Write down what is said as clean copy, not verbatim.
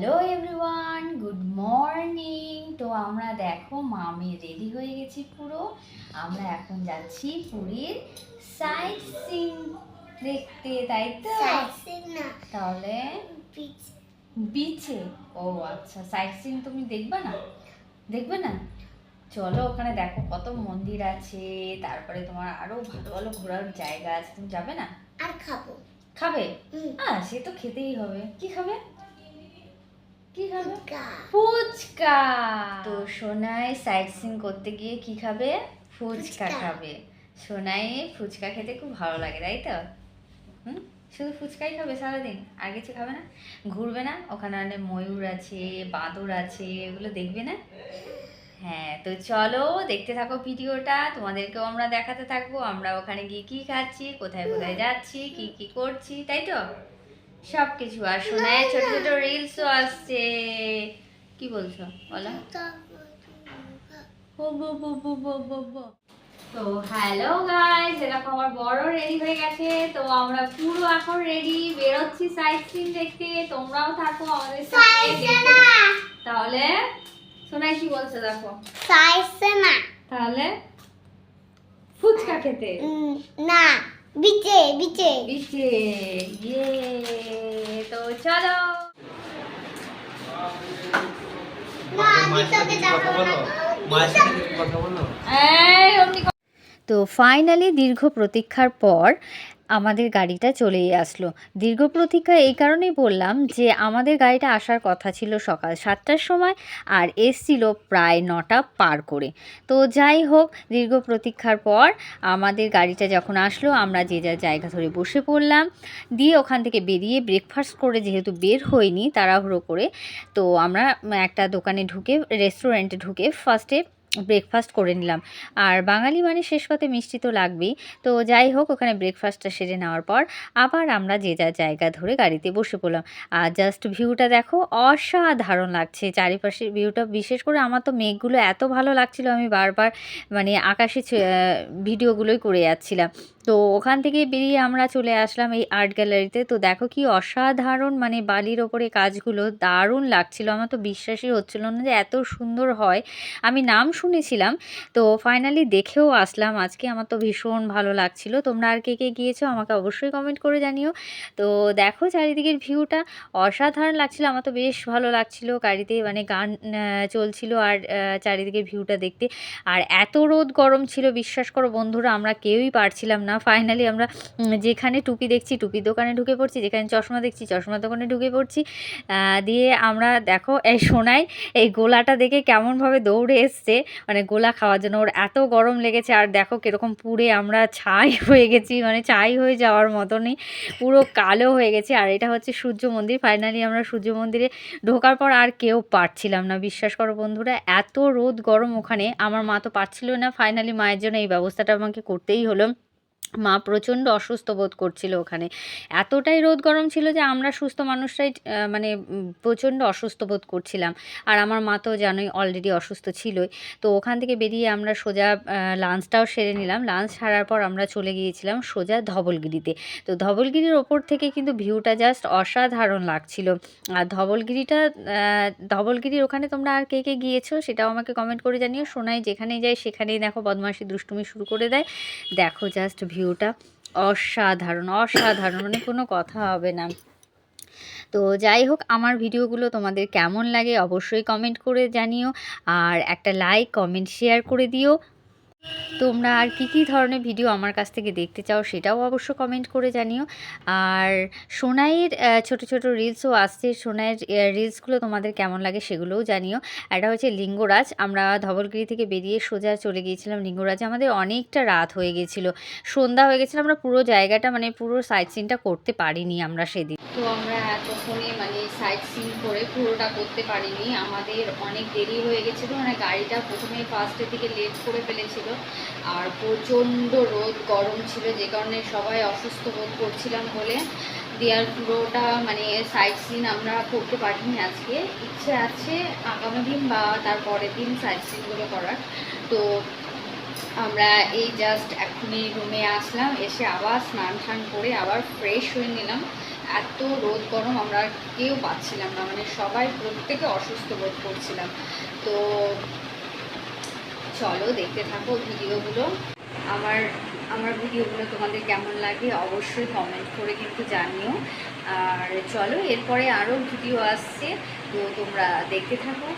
Hello everyone, good morning. তো আমরা দেখো মামি রেডি হয়ে গেছি পুরো। আমরা এখন যাচ্ছি পুরীর সাইট সিন দেখতে, তাই তো? তাহলে বিচে? ও আচ্ছা, সাইট সিন তুমি দেখবে না? দেখবে না? চলো, ওখানে দেখো কত মন্দির আছে, তারপরে তোমার আরো ভালো ভালো ঘোরার জায়গা আছে। তুমি যাবে না? আর খাবো। খাবে? সে তো খেতেই হবে। কি খাবে? কি খাবে? ফুচকা। তো সোনাই সাইট সিন করতে গিয়ে কি খাবে? ফুচকা খাবে। সোনাই ফুচকা খেতে খুব ভালো লাগে, তাই তো? হুম, শুধু ফুচকাই খাবে সারাদিন, আর কিছু খাবে না? ঘুরবে না? ওখানে অনেক ময়ূর আছে, বাঁদর আছে, এগুলো দেখবে না? হ্যাঁ, তো চলো দেখতে থাকো ভিডিওটা, তোমাদেরকেও আমরা দেখাতে থাকবো আমরা ওখানে গিয়ে কি খাচ্ছি, কোথায় কোথায় যাচ্ছি, কি কি করছি, তাই তো? সব কিছু। আর শোনায় ছোট ছোট রিলসও আসছে। কি বলছো বলো? তো হ্যালো গাইস, এরকম আমার বড় রেডি হয়ে গেছে। তো আমরা পুরো এখন রেডি, বেরোচ্ছি সাইট সিন দেখতে। তোমরাও থাকো আমাদের সাথে দেখতে। তাহলে শোনাই কি বলছে দেখো। তাহলে ফুচকা খেতে না, বিচে বিচে বিচে। ইয়ে, তো চলো। তো ফাইনালি দীর্ঘ প্রতীক্ষার পর আমাদের গাড়িটা চলেই আসলো। দীর্ঘ প্রতীক্ষা এই কারণেই বললাম যে আমাদের গাড়িটা আসার কথা ছিল সকাল 7টার সময়, আর এসছিল প্রায় 9টা পার করে। তো যাই হোক, দীর্ঘ প্রতীক্ষার পর আমাদের গাড়িটা যখন আসলো, আমরা যে যার জায়গা ধরে বসে পড়লাম। দিয়ে ওখান থেকে বেরিয়ে ব্রেকফাস্ট করে, যেহেতু বের হইনি তাড়াহুড়ো করে, তো আমরা একটা দোকানে ঢুকে, রেস্টুরেন্টে ঢুকে ফার্স্টে ব্রেকফাস্ট করে নিলাম। আর বাঙালি মানে শেষ কথা মিষ্টি তো লাগবেই। তো যাই হোক, ওখানে ব্রেকফাস্টটা সেরে নেওয়ার পর আবার আমরা যে যার জায়গা ধরে গাড়িতে বসে পড়লাম। আর জাস্ট ভিউটা দেখো, অসাধারণ লাগছে চারিপাশের ভিউটা। বিশেষ করে আমার তো মেঘগুলো এত ভালো লাগছিল, আমি বারবার মানে আকাশে ভিডিওগুলোই করে যাচ্ছিলাম। তো ওখান থেকে বেরিয়ে আমরা চলে আসলাম এই আর্ট গ্যালারিতে। তো দেখো কি অসাধারণ, মানে বালির ওপরে কাজগুলো দারুণ লাগছিল। আমার তো বিশ্বাসই হচ্ছিল না যে এত সুন্দর হয়। আমি নাম শুনেছিলাম, তো ফাইনালি দেখেও আসলাম আজকে। আমার তো ভীষণ ভালো লাগছিল। তোমরা আর কে কে গিয়েছো আমাকে অবশ্যই কমেন্ট করে জানিও। তো দেখো চারিদিকের ভিউটা অসাধারণ লাগছিল। আমার তো বেশ ভালো লাগছিল, গাড়িতে মানে গান চলছিল আর চারিদিকের ভিউটা দেখতে। আর এত রোদ গরম ছিল, বিশ্বাস করো বন্ধুরা, আমরা কেউই পারছিলাম না। ফাইনালি আমরা যেখানে টুপি দেখছি টুপির দোকানে ঢুকে পড়ছি, যেখানে চশমা দেখছি চশমার দোকানে ঢুকে পড়ছি। দিয়ে আমরা দেখো এই সোনাই এই গোলাটা দেখে কেমনভাবে দৌড়ে এসছে, মানে গোলা খাওয়ার জন্য। ওর এত গরম লেগেছে, আর দেখো কীরকম পুড়ে আমরা ছাই হয়ে গেছি, মানে ছাই হয়ে যাওয়ার মতনই পুরো কালো হয়ে গেছে। আর এটা হচ্ছে সূর্য মন্দির। ফাইনালি আমরা সূর্য মন্দিরে ঢোকার পর আর কেউ পারছিলাম না, বিশ্বাস করো বন্ধুরা, এত রোদ গরম ওখানে। আমার মা তো পারছিল না, ফাইনালি মায়ের জন্য এই ব্যবস্থাটা আমাকে করতেই হলো। মা প্রচণ্ড অসুস্থ বোধ করছিল ওখানে। এতটাই রোদ গরম ছিল যে আমরা সুস্থ মানুষরাই মানে প্রচণ্ড অসুস্থ বোধ করছিলাম। আর আমার মা তো জানোই অলরেডি অসুস্থ ছিলই। তো ওখান থেকে বেরিয়ে আমরা সোজা লাঞ্চটাও সেরে নিলাম। লাঞ্চ সারার পর আমরা চলে গিয়েছিলাম সোজা ধবলগিরিতে। তো ধবলগিরির ওপর থেকে কিন্তু ভিউটা জাস্ট অসাধারণ লাগছিল। আর ধবলগিরির ওখানে তোমরা আর কে কে গিয়েছো সেটাও আমাকে কমেন্ট করে জানিও। সোনাই যেখানেই যায় সেখানেই দেখো বদমাশি দুষ্টুমি শুরু করে দেয়। দেখো জাস্ট ভিউটা অসাধারণ অসাধারণ, মানে কোনো কথা হবে না। তো যাই হোক, আমার ভিডিওগুলো তোমাদের কেমন লাগে অবশ্যই কমেন্ট করে জানিও। আর একটা লাইক কমেন্ট শেয়ার করে দিও। তোমরা আর কি ধরনের ভিডিও আমার কাছ থেকে দেখতে চাও সেটাও অবশ্য কমেন্ট করে জানিও। আর সোনাইয়ের ছোট ছোট রিলসও আসছে, সোনাইয়ের রিলসগুলো তোমাদের কেমন লাগে সেগুলোও জানিও। এটা হচ্ছে লিঙ্গরাজ। আমরা ধবলগিরি থেকে বেরিয়ে সোজা চলে গিয়েছিলাম লিঙ্গরাজে। আমাদের অনেকটা রাত হয়ে গেছিলো, সন্ধ্যা হয়ে গেছিলো। আমরা পুরো জায়গাটা মানে পুরো সাইট সিনটা করতে পারিনি আমরা সেদিন। তো আমরা এতক্ষণে মানে সাইট সিন করে পুরোটা করতে পারিনি, আমাদের অনেক দেরি হয়ে গেছিলো। মানে গাড়িটা প্রথমে ফার্স্টের দিকে লেট করে ফেলেছিল, আর প্রচণ্ড রোদ গরম ছিল, যে কারণে সবাই অসুস্থ বোধ করছিলাম বলে দেওয়ার পুরোটা মানে সাইট সিন আমরা করতে পারিনি আজকে। ইচ্ছে আছে আগামী দিন বা তার পরের দিন সাইট সিনগুলো করার। তো আমরা এই জাস্ট এখনই রুমে আসলাম, এসে আবার স্নান টান করে আবার ফ্রেশ হয়ে নিলাম। এত রোদ গরম আমরা কেউ পাচ্ছিলাম না, মানে সবাই প্রত্যেকে অসুস্থ বোধ করছিলাম। তো চলো দেখতে থাকো ভিডিওগুলো। আমার আমার ভিডিওগুলো তোমাদের কেমন লাগে অবশ্যই কমেন্ট করে কিন্তু জানিও। আর চলো এরপরে আরও ভিডিও আসছে, তো তোমরা দেখতে থাকো।